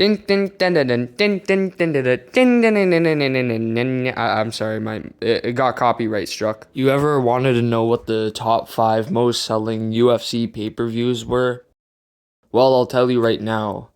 I'm sorry, it got copyright struck. You ever wanted to know what the top 5 most selling UFC pay-per-views were? Well, I'll tell you right now.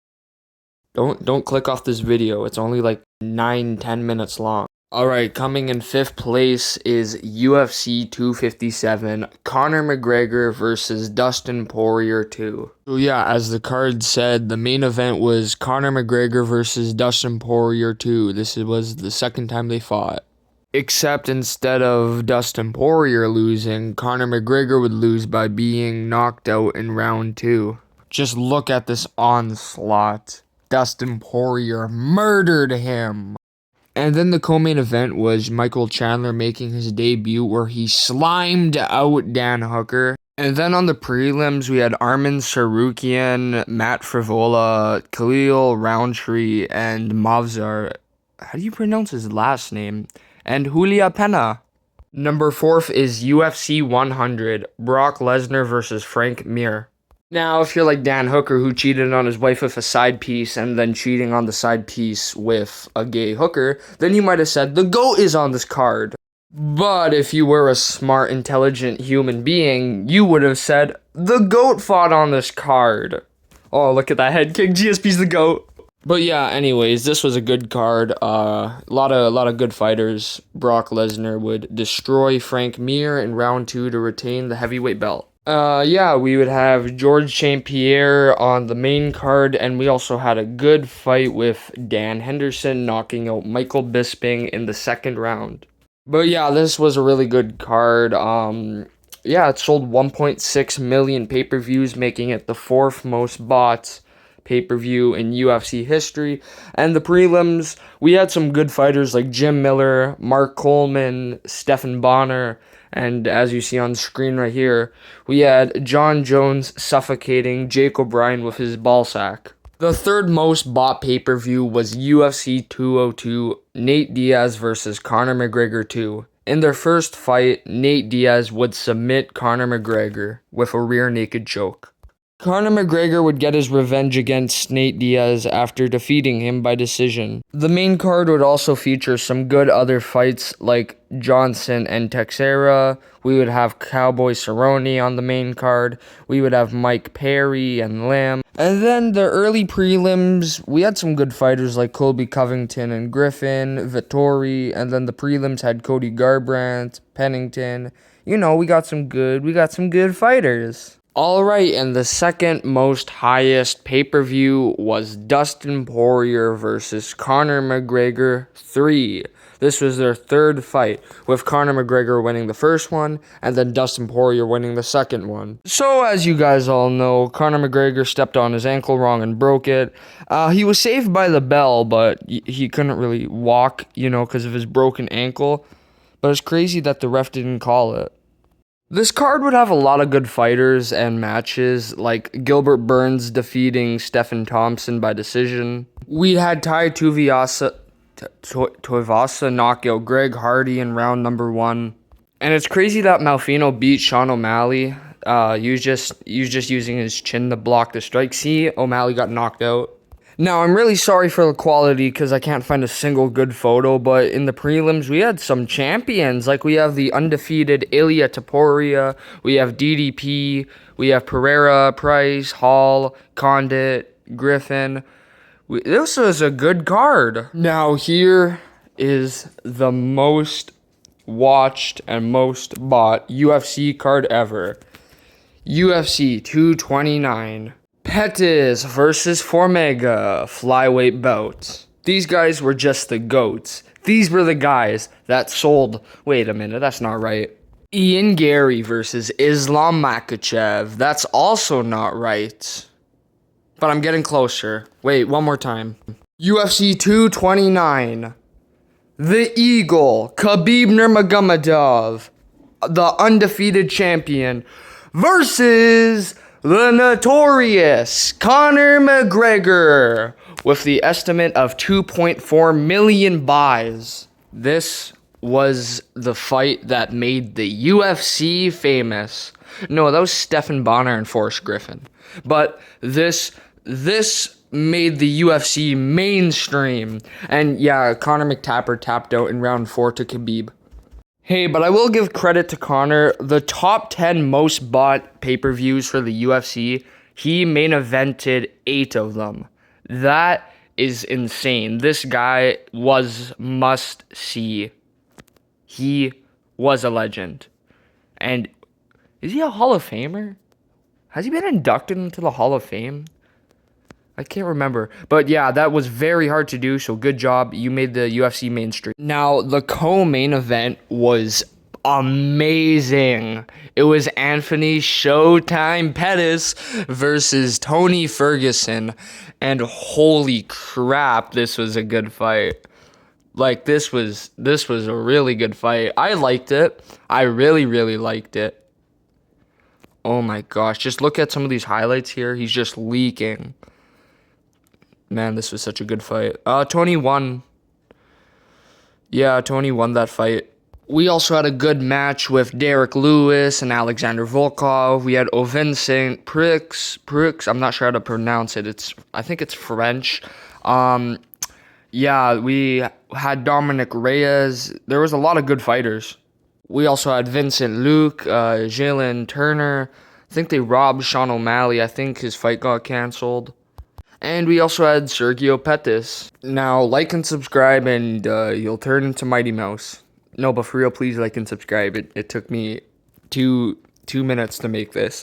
Don't click off this video. It's only like 9-10 minutes long. Alright, coming in 5th place is UFC 257, Conor McGregor versus Dustin Poirier 2. So yeah, as the card said, the main event was Conor McGregor versus Dustin Poirier 2. This was the second time they fought. Except instead of Dustin Poirier losing, Conor McGregor would lose by being knocked out in round 2. Just look at this onslaught. Dustin Poirier murdered him. And then the co-main event was Michael Chandler making his debut where he slimed out Dan Hooker. And then on the prelims, we had Arman Tsarukyan, Matt Frivola, Khalil Roundtree, and Mavzar. How do you pronounce his last name? And Julia Pena. Number 4th is UFC 100, Brock Lesnar versus Frank Mir. Now, if you're like Dan Hooker, who cheated on his wife with a side piece and then cheating on the side piece with a gay hooker, then you might have said, the GOAT is on this card. But if you were a smart, intelligent human being, you would have said, the GOAT fought on this card. Oh, look at that head kick. GSP's the GOAT. But yeah, anyways, this was a good card. A lot of good fighters. Brock Lesnar would destroy Frank Mir in round 2 to retain the heavyweight belt. Yeah, we would have George St. Pierre on the main card, and we also had a good fight with Dan Henderson knocking out Michael Bisping in the second round. But yeah, this was a really good card. Yeah, it sold 1.6 million pay-per-views, making it the 4th most bought pay-per-view in UFC history. And the prelims, we had some good fighters like Jim Miller, Mark Coleman, Stephan Bonner, and as you see on the screen right here, we had John Jones suffocating Jake O'Brien with his ball sack. The 3rd most bought pay-per-view was UFC 202, Nate Diaz versus Conor McGregor 2. In their first fight, Nate Diaz would submit Conor McGregor with a rear naked choke. Conor McGregor would get his revenge against Nate Diaz after defeating him by decision. The main card would also feature some good other fights like Johnson and Teixeira. We would have Cowboy Cerrone on the main card. We would have Mike Perry and Lamb. And then the early prelims, we had some good fighters like Colby Covington and Griffin, Vettori, and then the prelims had Cody Garbrandt, Pennington. You know, we got some good fighters. Alright, and the second most highest pay-per-view was Dustin Poirier versus Conor McGregor 3. This was their 3rd fight, with Conor McGregor winning the first one, and then Dustin Poirier winning the second one. So, as you guys all know, Conor McGregor stepped on his ankle wrong and broke it. He was saved by the bell, but he couldn't really walk, because of his broken ankle. But it's crazy that the ref didn't call it. This card would have a lot of good fighters and matches, like Gilbert Burns defeating Stephen Thompson by decision. We had Tai Tuivasa knock out Greg Hardy in round number 1. And it's crazy that Malfino beat Sean O'Malley. He was just using his chin to block the strike. See, O'Malley got knocked out. Now, I'm really sorry for the quality because I can't find a single good photo, but in the prelims, we had some champions. Like, we have the undefeated Ilia Topuria, we have DDP, we have Pereira, Price, Hall, Condit, Griffin. This was a good card. Now, here is the most watched and most bought UFC card ever. UFC 229. Pettis versus Formiga, flyweight bout. These guys were just the GOATs. These were the guys that sold... Wait a minute, that's not right. Ian Gary versus Islam Makhachev. That's also not right. But I'm getting closer. Wait, one more time. UFC 229. The Eagle, Khabib Nurmagomedov, the undefeated champion, versus... the notorious Conor McGregor with the estimate of 2.4 million buys. This was the fight that made the UFC famous. No, that was Stephan Bonner and Forrest Griffin. But this made the UFC mainstream. And yeah, Conor McTapper tapped out in round 4 to Khabib. Hey, but I will give credit to Conor. The top 10 most bought pay-per-views for the UFC, he main evented 8 of them. That is insane. This guy was must see. He was a legend. And is he a Hall of Famer? Has he been inducted into the Hall of Fame? I can't remember. But yeah, that was very hard to do, so good job. You made the UFC mainstream. Now, the co-main event was amazing. It was Anthony Showtime Pettis versus Tony Ferguson. And holy crap, this was a good fight. Like, this was a really good fight. I liked it. I really, really liked it. Oh my gosh, just look at some of these highlights here. He's just leaking. Man, this was such a good fight. Tony won. Yeah, Tony won that fight. We also had a good match with Derek Lewis and Alexander Volkov. We had Vincent Prix. I'm not sure how to pronounce it. I think it's French. Yeah, we had Dominic Reyes. There was a lot of good fighters. We also had Vincent Luke, Jalen Turner. I think they robbed Sean O'Malley. I think his fight got canceled. And we also had Sergio Pettis. Now, like and subscribe, and you'll turn into Mighty Mouse. No, but for real, please like and subscribe. It took me two minutes to make this.